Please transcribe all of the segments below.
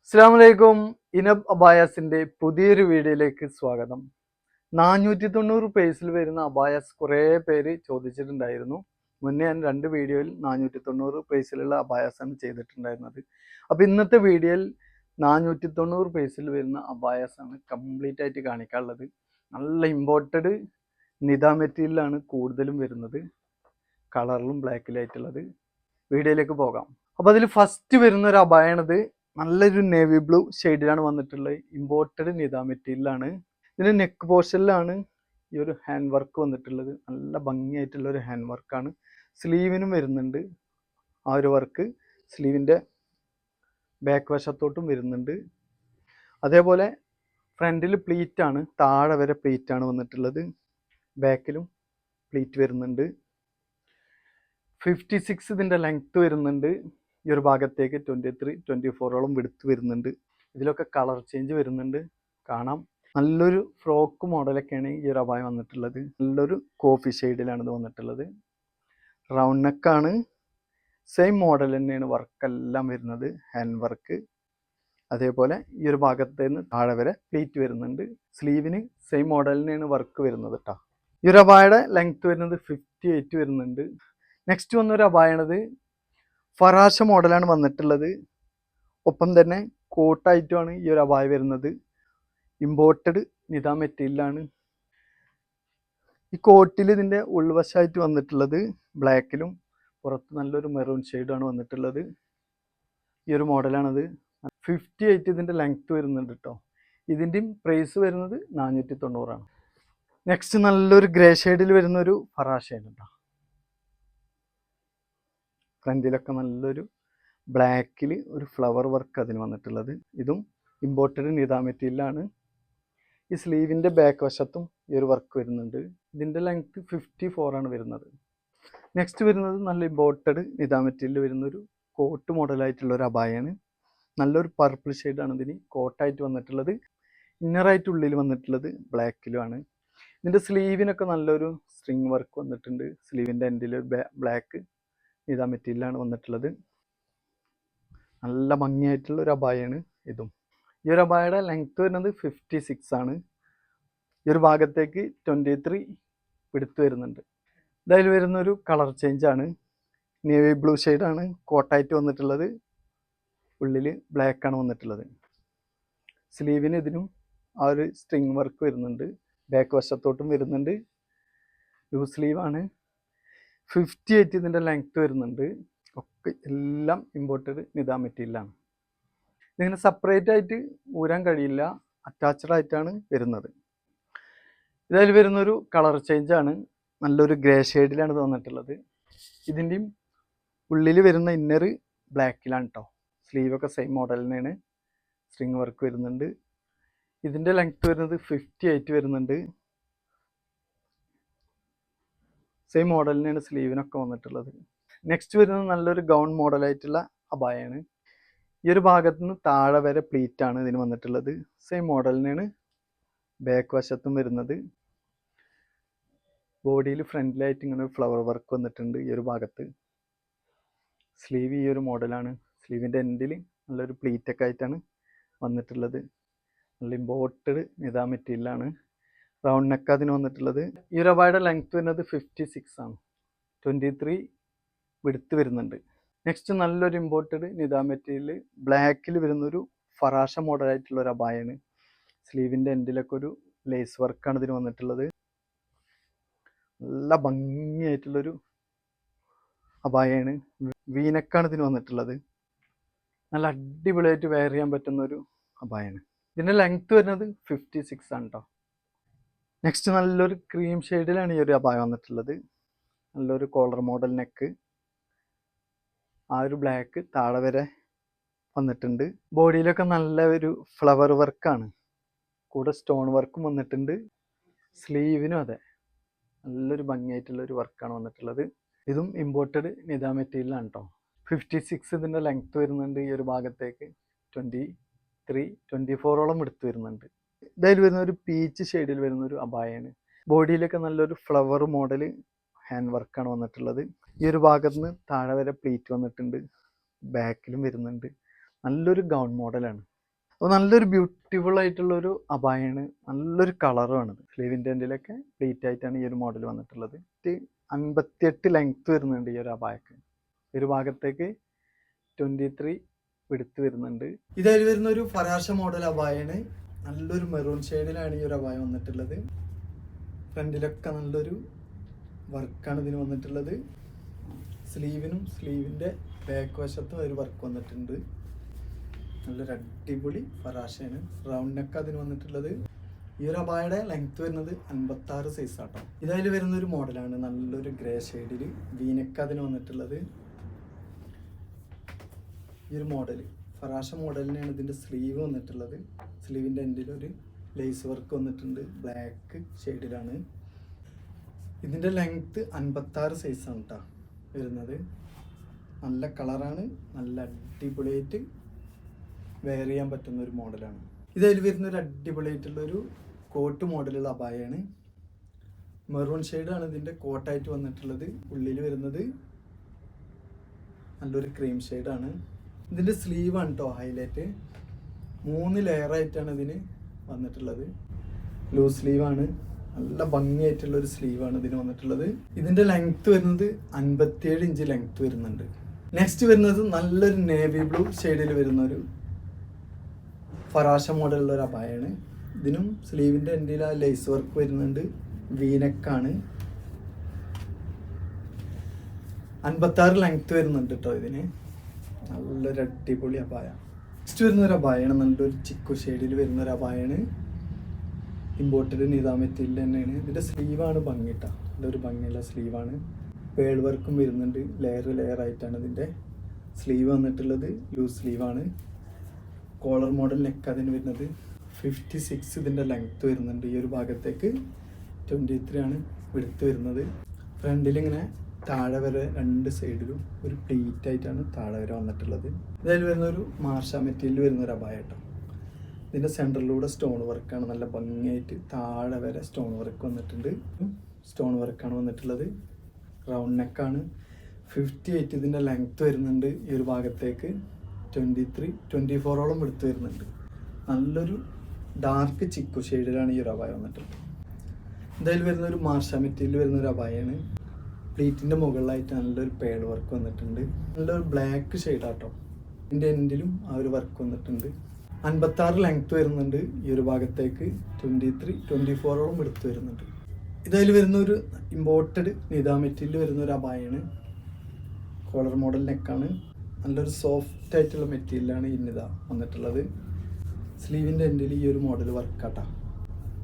അസ്സലാമലൈക്കും. ഇനബ് അബായാസിന്റെ പുതിയൊരു വീഡിയോയിലേക്ക് സ്വാഗതം. 490 പേസിൽ വരുന്ന അബായാസ് കുറേ പേര് ചോദിച്ചിട്ടുണ്ടായിരുന്നു. മുന്നേ ഞാൻ 2 വീഡിയോയിൽ 490 പേസിലുള്ള അബായാസാണ് ചെയ്തിട്ടുണ്ടായിരുന്നത്. അപ്പോൾ ഇന്നത്തെ വീഡിയോയിൽ 490 പേസിൽ വരുന്ന അബായാസാണ് കംപ്ലീറ്റ് ആയിട്ട് കാണിക്കാനുള്ളത്. നല്ല ഇമ്പോർട്ടഡ് നിദ മെറ്റീരിയലാണ് കൂടുതലും വരുന്നത്, കളറിലും ബ്ലാക്കിലായിട്ടുള്ളത്. വീഡിയോയിലേക്ക് പോകാം. അപ്പോൾ അതിൽ ഫസ്റ്റ് വരുന്ന ഒരു അബായാണിത്. നല്ലൊരു നേവി ബ്ലൂ ഷെയ്ഡിലാണ് വന്നിട്ടുള്ളത്. ഇമ്പോർട്ടഡ് നിദ മെറ്റീരിയലാണ്. ഇതിന് നെക്ക് പോർഷനിലാണ് ഈ ഒരു ഹാൻഡ് വർക്ക് വന്നിട്ടുള്ളത്. നല്ല ഭംഗിയായിട്ടുള്ള ഒരു ഹാൻഡ് വർക്കാണ്. സ്ലീവിനും വരുന്നുണ്ട് ആ ഒരു വർക്ക്. സ്ലീവിൻ്റെ ബാക്ക് വശത്തോട്ടും വരുന്നുണ്ട്. അതേപോലെ ഫ്രണ്ടിൽ പ്ലീറ്റ് ആണ്, താഴെ വരെ പ്ലീറ്റ് ആണ് വന്നിട്ടുള്ളത്. ബാക്കിലും പ്ലീറ്റ് വരുന്നുണ്ട്. 56 ഇതിൻ്റെ ലെങ്ത്ത് വരുന്നുണ്ട്. ഈ ഒരു ഭാഗത്തേക്ക് 23, 24ഓളം വിടുത്ത് വരുന്നുണ്ട്. ഇതിലൊക്കെ കളർ ചേഞ്ച് വരുന്നുണ്ട്, കാണാം. നല്ലൊരു ഫ്രോക്ക് മോഡലൊക്കെയാണ് ഈ ഒരു അബായ വന്നിട്ടുള്ളത്. നല്ലൊരു കോഫി ഷെയ്ഡിലാണ് ഇത് വന്നിട്ടുള്ളത്. റൗണ്ട് നെക്കാണ്. സെയിം മോഡൽ തന്നെയാണ് വർക്കെല്ലാം വരുന്നത്, ഹാൻഡ് വർക്ക്. അതേപോലെ ഈ ഒരു ഭാഗത്ത് നിന്ന് താഴെ വരെ പ്ലീറ്റ് വരുന്നുണ്ട്. സ്ലീവിന് സെയിം മോഡൽ തന്നെയാണ് വർക്ക് വരുന്നത് കേട്ടോ. ഈ ഒരു അബായയുടെ ലെങ്ത്ത് വരുന്നത് 58 വരുന്നുണ്ട്. നെക്സ്റ്റ് വന്നൊരു അബായാണത്. ഫറാഷ മോഡലാണ് വന്നിട്ടുള്ളത്. ഒപ്പം തന്നെ കോട്ടായിട്ടുമാണ് ഈ ഒരു അബായ വരുന്നത്. ഇമ്പോർട്ടഡ് നിദ മെറ്റീരിയലാണ്. ഈ കോട്ടിൽ ഇതിൻ്റെ ഉൾവശമായിട്ട് വന്നിട്ടുള്ളത് ബ്ലാക്കിലും പുറത്ത് നല്ലൊരു മെറൂൺ ഷെയ്ഡാണ് വന്നിട്ടുള്ളത്. ഈ ഒരു മോഡലാണത്. 58 ഇതിൻ്റെ ലെങ്ത്ത് വരുന്നുണ്ട് കേട്ടോ. ഇതിൻ്റെയും പ്രൈസ് വരുന്നത് 490 ആണ്. നെക്സ്റ്റ് നല്ലൊരു ഗ്രേ ഷെയ്ഡിൽ വരുന്നൊരു ഫറാഷയാണ് കേട്ടോ. ഫ്രണ്ടിലൊക്കെ നല്ലൊരു ബ്ലാക്കിൽ ഒരു ഫ്ലവർ വർക്ക് അതിന് വന്നിട്ടുള്ളത്. ഇതും ഇമ്പോർട്ടഡ് നിദ മെറ്റീരിയലാണ്. ഈ സ്ലീവിൻ്റെ ബാക്ക് വശത്തും ഈ ഒരു വർക്ക് വരുന്നുണ്ട്. ഇതിൻ്റെ ലെങ്ത്ത് 54 ആണ് വരുന്നത്. നെക്സ്റ്റ് വരുന്നത് നല്ല ഇമ്പോർട്ടഡ് നിദ മെറ്റീരിയൽ വരുന്നൊരു കോട്ട് മോഡലായിട്ടുള്ള ഒരു അബായാണ്. നല്ലൊരു പർപ്പിൾ ഷെയ്ഡാണ് ഇതിന് കോട്ടായിട്ട് വന്നിട്ടുള്ളത്. ഇന്നറായിട്ട് ഉള്ളിൽ വന്നിട്ടുള്ളത് ബ്ലാക്കിലുമാണ്. ഇതിൻ്റെ സ്ലീവിനൊക്കെ നല്ലൊരു സ്ട്രിങ് വർക്ക് വന്നിട്ടുണ്ട്. സ്ലീവിൻ്റെ എൻഡിൽ ബ്ലാക്ക് നിദ മെറ്റീരിയലാണ് വന്നിട്ടുള്ളത്. നല്ല ഭംഗിയായിട്ടുള്ള ഒരു അബായാണ് ഇതും. ഈ ഒരു അബായയുടെ ലെങ്ത്ത് വരുന്നത് 56 ആണ്. ഈ ഒരു ഭാഗത്തേക്ക് 23 പിടുത്ത് വരുന്നുണ്ട്. ഇതിൽ വരുന്നൊരു കളർ ചേഞ്ചാണ്. നേവി ബ്ലൂ ഷെയ്ഡാണ് കോട്ടായിട്ട് വന്നിട്ടുള്ളത്. ഉള്ളിൽ ബ്ലാക്കാണ് വന്നിട്ടുള്ളത്. സ്ലീവിന് ഇതിനും ആ ഒരു സ്ട്രിങ് വർക്ക് വരുന്നുണ്ട്. ബാക്ക് വശത്തോട്ടും വരുന്നുണ്ട്. ലൂസ് സ്ലീവാണ്. 58 ഇതിൻ്റെ ലെങ്ത്ത് വരുന്നുണ്ട്. ഒക്കെ എല്ലാം ഇമ്പോർട്ടഡ് നിദ മെറ്റീരിയലാണ്. ഇതിങ്ങനെ സെപ്പറേറ്റ് ആയിട്ട് ഊരാൻ കഴിയില്ല, അറ്റാച്ച്ഡ് ആയിട്ടാണ് വരുന്നത്. ഇതിൽ വരുന്നൊരു കളർ ചേഞ്ചാണ്. നല്ലൊരു ഗ്രേ ഷെയ്ഡിലാണ് വന്നിട്ടുള്ളത്. ഇതിൻ്റെയും ഉള്ളിൽ വരുന്ന ഇന്നർ ബ്ലാക്കിലാണ് കേട്ടോ. സ്ലീവൊക്കെ സെയിം മോഡൽ തന്നെയാണ്. സ്ട്രിങ് വർക്ക് വരുന്നുണ്ട്. ഇതിൻ്റെ ലെങ്ത്ത് വരുന്നത് 58 വരുന്നുണ്ട്. സെയിം മോഡൽ തന്നെയാണ് സ്ലീവിനൊക്കെ വന്നിട്ടുള്ളത്. നെക്സ്റ്റ് വരുന്നത് നല്ലൊരു ഗൗൺ മോഡലായിട്ടുള്ള അബായാണ്. ഈ ഒരു ഭാഗത്തു നിന്ന് താഴെ വരെ പ്ലീറ്റ് ആണ് ഇതിന് വന്നിട്ടുള്ളത്. സെയിം മോഡൽ തന്നെയാണ് ബാക്ക് വശത്തും വരുന്നത്. ബോഡിയിൽ ഫ്രണ്ടിലായിട്ട് ഇങ്ങനെ ഒരു ഫ്ലവർ വർക്ക് വന്നിട്ടുണ്ട് ഈ ഒരു ഭാഗത്ത്. സ്ലീവ് ഈ ഒരു മോഡലാണ്. സ്ലീവിൻ്റെ എൻഡിൽ നല്ലൊരു പ്ലീറ്റൊക്കെ ആയിട്ടാണ് വന്നിട്ടുള്ളത്. നല്ല ഇമ്പോർട്ടഡ് നിദ മെറ്റീരിയലാണ്. റൗണ്ട് നെക്ക് അതിന് വന്നിട്ടുള്ളത്. ഈ ഒരു അബായയുടെ ലെങ്ത്ത് വരുന്നത് 56 ആണ്. 23 വിടുത്ത് വരുന്നുണ്ട്. നെക്സ്റ്റ് നല്ലൊരു ഇമ്പോർട്ടഡ് നിദ മെറ്റീരിയൽ ബ്ലാക്കിൽ വരുന്നൊരു ഫറാഷ മോഡലായിട്ടുള്ള ഒരു അബായാണ്. സ്ലീവിൻ്റെ എൻഡിലൊക്കെ ഒരു ലേസ് വർക്കാണ് ഇതിന് വന്നിട്ടുള്ളത്. നല്ല ഭംഗിയായിട്ടുള്ളൊരു അബായാണ്. വീനക്കാണ് ഇതിന് വന്നിട്ടുള്ളത്. നല്ല അടിപൊളിയായിട്ട് വെയർ ചെയ്യാൻ പറ്റുന്ന ഒരു അബായാണ്. ഇതിൻ്റെ ലെങ്ത്ത് വരുന്നത് 56 ആണ് കേട്ടോ. നെക്സ്റ്റ് നല്ലൊരു ക്രീം ഷെയ്ഡിലാണ് ഈ ഒരു അബായ വന്നിട്ടുള്ളത്. നല്ലൊരു കോളർ മോഡൽ നെക്ക്. ആ ഒരു ബ്ലാക്ക് താഴെ വരെ വന്നിട്ടുണ്ട്. ബോഡിയിലൊക്കെ നല്ല ഒരു ഫ്ലവർ വർക്കാണ്, കൂടെ സ്റ്റോൺ വർക്കും വന്നിട്ടുണ്ട്. സ്ലീവിനും അതെ നല്ലൊരു ഭംഗിയായിട്ടുള്ളൊരു വർക്കാണ് വന്നിട്ടുള്ളത്. ഇതും ഇമ്പോർട്ടഡ് നിദ മെറ്റീരിയലാണ് കേട്ടോ. 56 ഇതിൻ്റെ ലെങ്ത്ത് വരുന്നുണ്ട്. ഈ ഒരു ഭാഗത്തേക്ക് 23, 24ഓളം എടുത്ത് വരുന്നുണ്ട്. ഇതിൽ വരുന്ന ഒരു പീച്ച് ഷെയ്ഡിൽ വരുന്ന ഒരു അബായാണ്. ബോഡിയിലൊക്കെ നല്ലൊരു ഫ്ലവർ മോഡൽ ഹാൻഡ് വർക്കാണ് വന്നിട്ടുള്ളത്. ഈ ഒരു ഭാഗത്ത് നിന്ന് താഴെ വരെ പ്ലീറ്റ് വന്നിട്ടുണ്ട്. ബാക്കിലും വരുന്നുണ്ട്. നല്ലൊരു ഗൗൺ മോഡലാണ്. അപ്പോൾ നല്ലൊരു ബ്യൂട്ടിഫുൾ ആയിട്ടുള്ളൊരു അബായാണ്, നല്ലൊരു കളറുമാണ്. സ്ലീവിൻ്റെ എൻഡിലൊക്കെ പ്ലീറ്റ് ആയിട്ടാണ് ഈ ഒരു മോഡൽ വന്നിട്ടുള്ളത്. 58 ലെങ്ത്ത് വരുന്നുണ്ട് ഈ ഒരു അബായക്ക്. ഒരു ഭാഗത്തേക്ക് 23 വിടുത്ത് വരുന്നുണ്ട്. ഇതായി വരുന്ന ഒരു ഫറാഷ മോഡൽ അബായാണ്. നല്ലൊരു മെറൂൺ ഷെയ്ഡിലാണ് ഈ ഒരു അബായ വന്നിട്ടുള്ളത്. ഫ്രണ്ടിലൊക്കെ നല്ലൊരു വർക്കാണ് ഇതിന് വന്നിട്ടുള്ളത്. സ്ലീവിനും സ്ലീവിൻ്റെ ബാക്ക് വശത്തും ഒരു വർക്ക് വന്നിട്ടുണ്ട്. നല്ലൊരു അടിപൊളി ഫറാഷയാണ്. റൗണ്ട് നെക്ക് അതിന് വന്നിട്ടുള്ളത്. ഈ ഒരു അബായയുടെ ലെങ്ത് വരുന്നത് 56 സൈസ് ആട്ടോ. ഇതായാലും വരുന്നൊരു മോഡലാണ്, നല്ലൊരു ഗ്രേ ഷെയ്ഡിൽ വീനെക്ക് അതിന് വന്നിട്ടുള്ളത്. ഈ ഒരു മോഡൽ ഫറാഷ മോഡലിനാണ് ഇതിൻ്റെ സ്ലീവ് വന്നിട്ടുള്ളത്. സ്ലീവിൻ്റെ എൻഡിൽ ഒരു ലേസ് വർക്ക് വന്നിട്ടുണ്ട്, ബ്ലാക്ക് ഷെയ്ഡിലാണ്. ഇതിൻ്റെ ലെങ്ത്ത് 56 സൈസാണ് കേട്ടോ വരുന്നത്. നല്ല കളറാണ്, നല്ല അടിപൊളിയായിട്ട് വെയർ ചെയ്യാൻ പറ്റുന്ന ഒരു മോഡലാണ്. ഇതായാലും വരുന്നൊരു അടിപൊളിയായിട്ടുള്ളൊരു കോട്ട് മോഡലുള്ള അബായാണ്. മെറൂൺ ഷെയ്ഡാണ് ഇതിൻ്റെ കോട്ടായിട്ട് വന്നിട്ടുള്ളത്. ഉള്ളിൽ വരുന്നത് നല്ലൊരു ക്രീം ഷെയ്ഡാണ്. ഇതിൻ്റെ സ്ലീവാണ് കേട്ടോ ഹൈലൈറ്റ്. 3 ലെയറായിട്ടാണ് ഇതിന് വന്നിട്ടുള്ളത്. ലൂസ് സ്ലീവാണ്, നല്ല ഭംഗിയായിട്ടുള്ളൊരു സ്ലീവാണ് ഇതിന് വന്നിട്ടുള്ളത്. ഇതിൻ്റെ ലെങ്ത്ത് വരുന്നത് 57 ഇഞ്ച് ലെങ്ത്ത് വരുന്നുണ്ട്. നെക്സ്റ്റ് വരുന്നത് നല്ലൊരു നേവി ബ്ലൂ ഷെയ്ഡിൽ വരുന്നൊരു ഫറാഷ മോഡലുള്ള ഒരു അബായാണ്. ഇതിനും സ്ലീവിൻ്റെ എൻഡിൽ ആ ലേസ് വർക്ക് വരുന്നുണ്ട്, വീനെക്കാണ്. 56 ലെങ്ത്ത് വരുന്നുണ്ട് കേട്ടോ ഇതിന്. നല്ലൊരു അടിപൊളി അബായ. നെക്സ്റ്റ് വരുന്നൊരു അബായാണ്, നല്ലൊരു ചിക്കു ഷെയ്ഡിൽ വരുന്നൊരു അബായാണ്. ഇമ്പോർട്ടഡ് നിതാ മെറ്റീരിയൽ തന്നെയാണ്. ഇതിൻ്റെ സ്ലീവാണ് ഭംഗി കേട്ടോ, നല്ലൊരു ഭംഗിയുള്ള സ്ലീവാണ്. പേൾ വർക്കും വരുന്നുണ്ട്, ലെയർ ആയിട്ടാണ് ഇതിൻ്റെ സ്ലീവ് വന്നിട്ടുള്ളത്. ലൂസ് സ്ലീവാണ്. കോളർ മോഡൽ നെക്ക് അതിന് വരുന്നത് 56 ഇതിൻ്റെ ലെങ്ത്ത് വരുന്നുണ്ട്. ഈ ഒരു ഭാഗത്തേക്ക് 23 ആണ് വിടുത്ത് വരുന്നത്. ഫ്രണ്ടിലിങ്ങനെ താഴെ വരെ 2 സൈഡിലും ഒരു പ്ലീറ്റ് ആയിട്ടാണ് താഴെ വരെ വന്നിട്ടുള്ളത്. ഇതിൽ വരുന്നൊരു മാർഷ മെറ്റീരിയൽ വരുന്നൊരു അബായ കേട്ടോ. ഇതിൻ്റെ സെൻറ്ററിലൂടെ സ്റ്റോൺ വർക്കാണ്, നല്ല ഭംഗിയായിട്ട് താഴെ വരെ സ്റ്റോൺ വർക്ക് വന്നിട്ടുണ്ട്. സ്റ്റോൺ വർക്കാണ് വന്നിട്ടുള്ളത്. റൗണ്ട് നെക്കാണ്. 58 ഇതിൻ്റെ ലെങ്ത്ത് വരുന്നുണ്ട്. ഈ ഒരു ഭാഗത്തേക്ക് 24 എടുത്ത് വരുന്നുണ്ട്. നല്ലൊരു ഡാർക്ക് ചിക്കു ഷെയ്ഡിലാണ് ഈ ഒരു അബായ വന്നിട്ടുള്ളത്. എന്തായാലും വരുന്നൊരു മാർഷ മെറ്റീരിയൽ വരുന്നൊരു അബായാണ്. പ്ലീറ്റിൻ്റെ മുകളിലായിട്ട് നല്ലൊരു പേഡ് വർക്ക് വന്നിട്ടുണ്ട്. നല്ലൊരു ബ്ലാക്ക് ഷെയ്ഡാട്ടോ. ഇതിൻ്റെ എൻഡിലും ആ ഒരു വർക്ക് വന്നിട്ടുണ്ട്. 56 ലെങ്ത്ത് വരുന്നുണ്ട്. ഈ ഒരു ഭാഗത്തേക്ക് 24 എടുത്ത് വരുന്നുണ്ട്. ഇതിൽ വരുന്നൊരു ഇമ്പോർട്ടഡ് നിതാ മെറ്റീരിയൽ വരുന്നൊരു അബായാണ്. കോളർ മോഡൽ നെക്കാണ്. നല്ലൊരു സോഫ്റ്റ് ആയിട്ടുള്ള മെറ്റീരിയലാണ് ഈ നിത വന്നിട്ടുള്ളത്. സ്ലീവിൻ്റെ എൻഡിൽ ഈ ഒരു മോഡൽ വർക്കാട്ടാ,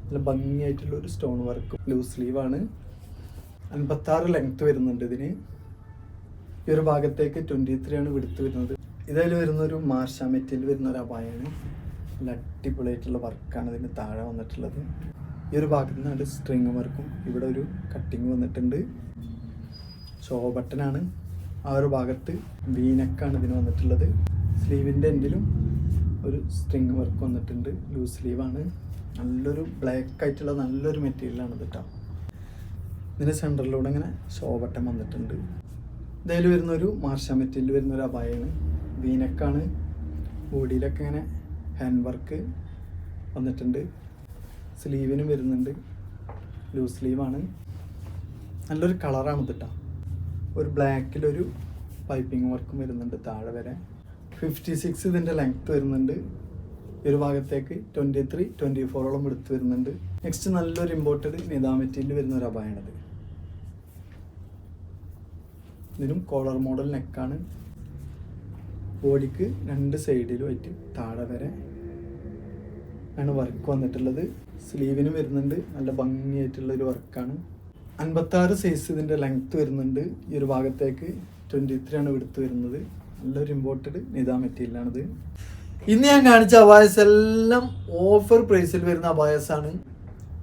നല്ല ഭംഗിയായിട്ടുള്ളൊരു സ്റ്റോൺ വർക്ക്. ലൂസ് സ്ലീവാണ്. 56 ലെങ്ത്ത് വരുന്നുണ്ട് ഇതിന്. ഈ ഒരു ഭാഗത്തേക്ക് 23 ആണ് വിടുത്ത് വരുന്നത്. ഇതിൽ വരുന്നൊരു മാർഷ മെറ്റീരിയൽ വരുന്നൊരു അബായാണ്. നല്ല അടിപൊളിയായിട്ടുള്ള വർക്കാണ് ഇതിന് താഴെ വന്നിട്ടുള്ളത്. ഈ ഒരു ഭാഗത്ത് നിന്നാണ് സ്ട്രിങ് വർക്കും, ഇവിടെ ഒരു കട്ടിങ് വന്നിട്ടുണ്ട്. ഷോ ബട്ടനാണ്. ആ ഒരു ഭാഗത്ത് വീനെക്കാണ് ഇതിന് വന്നിട്ടുള്ളത്. സ്ലീവിൻ്റെ എൻഡിലും ഒരു സ്ട്രിങ് വർക്ക് വന്നിട്ടുണ്ട്. ലൂസ് സ്ലീവാണ്. നല്ലൊരു ബ്ലാക്ക് ആയിട്ടുള്ള നല്ലൊരു മെറ്റീരിയലാണ് ഇത് കേട്ടോ. ഇതിൻ്റെ സെൻറ്ററിലൂടെ ഇങ്ങനെ ഷോ ബട്ടൺ വന്നിട്ടുണ്ട്. ഇതിൽ വരുന്നൊരു മാർഷ മെറ്റീരിയൽ വരുന്നൊരു അബായാണ്. വീനെക്കാണ്. ബോഡിയിലൊക്കെ ഇങ്ങനെ ഹാൻഡ് വർക്ക് വന്നിട്ടുണ്ട്. സ്ലീവിനും വരുന്നുണ്ട്. ലൂസ് സ്ലീവാണ്. നല്ലൊരു കളറാണ് ഇത് കേട്ടോ. ഒരു ബ്ലാക്കിലൊരു പൈപ്പിംഗ് വർക്കും വരുന്നുണ്ട് താഴെ വരെ. 56 ഇതിൻ്റെ ലെങ്ത്ത് വരുന്നുണ്ട്. ഈ ഒരു ഭാഗത്തേക്ക് 24 എടുത്ത് വരുന്നുണ്ട്. നെക്സ്റ്റ് നല്ലൊരു ഇമ്പോർട്ടഡ് നിതാ മെറ്റീരിയൽ വരുന്ന ഒരു അബായാണിത്. ഇതിനും കോളർ മോഡൽ നെക്കാണ്. ബോഡിക്ക് 2 സൈഡിലുമായിട്ട് താഴെ വരെ ആണ് വർക്ക് വന്നിട്ടുള്ളത്. സ്ലീവിന് വരുന്നുണ്ട്, നല്ല ഭംഗിയായിട്ടുള്ളൊരു വർക്കാണ്. 56 സൈസ് ഇതിൻ്റെ ലെങ്ത്ത് വരുന്നുണ്ട്. ഈ ഒരു ഭാഗത്തേക്ക് 23 ആണ് എടുത്ത് വരുന്നത്. നല്ലൊരു ഇമ്പോർട്ടഡ് നിതാ മെറ്റീരിയലാണിത്. ഇന്ന് ഞാൻ കാണിച്ച അബായസ് എല്ലാം ഓഫർ പ്രൈസിൽ വരുന്ന അബായസാണ്.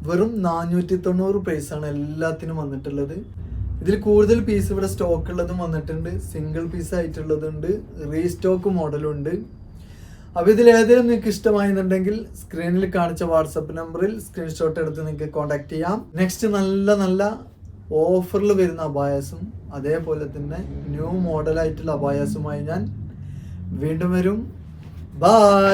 വെറും 490 പ്രൈസാണ് എല്ലാത്തിനും വന്നിട്ടുള്ളത്. ഇതിൽ കൂടുതൽ പീസ് ഇവിടെ സ്റ്റോക്ക് ഉള്ളതും വന്നിട്ടുണ്ട്, സിംഗിൾ പീസ് ആയിട്ടുള്ളതുണ്ട്, റീസ്റ്റോക്ക് മോഡലുണ്ട്. അപ്പോൾ ഇതിൽ ഏതെങ്കിലും നിങ്ങൾക്ക് ഇഷ്ടമായിരുന്നുണ്ടെങ്കിൽ സ്ക്രീനിൽ കാണിച്ച വാട്സപ്പ് നമ്പറിൽ സ്ക്രീൻഷോട്ട് എടുത്ത് നിങ്ങൾക്ക് കോൺടാക്ട് ചെയ്യാം. നെക്സ്റ്റ് നല്ല നല്ല ഓഫറിൽ വരുന്ന അബായസും അതേപോലെ തന്നെ ന്യൂ മോഡലായിട്ടുള്ള അബായസുമായി ഞാൻ വീണ്ടും വരും. ബൈ.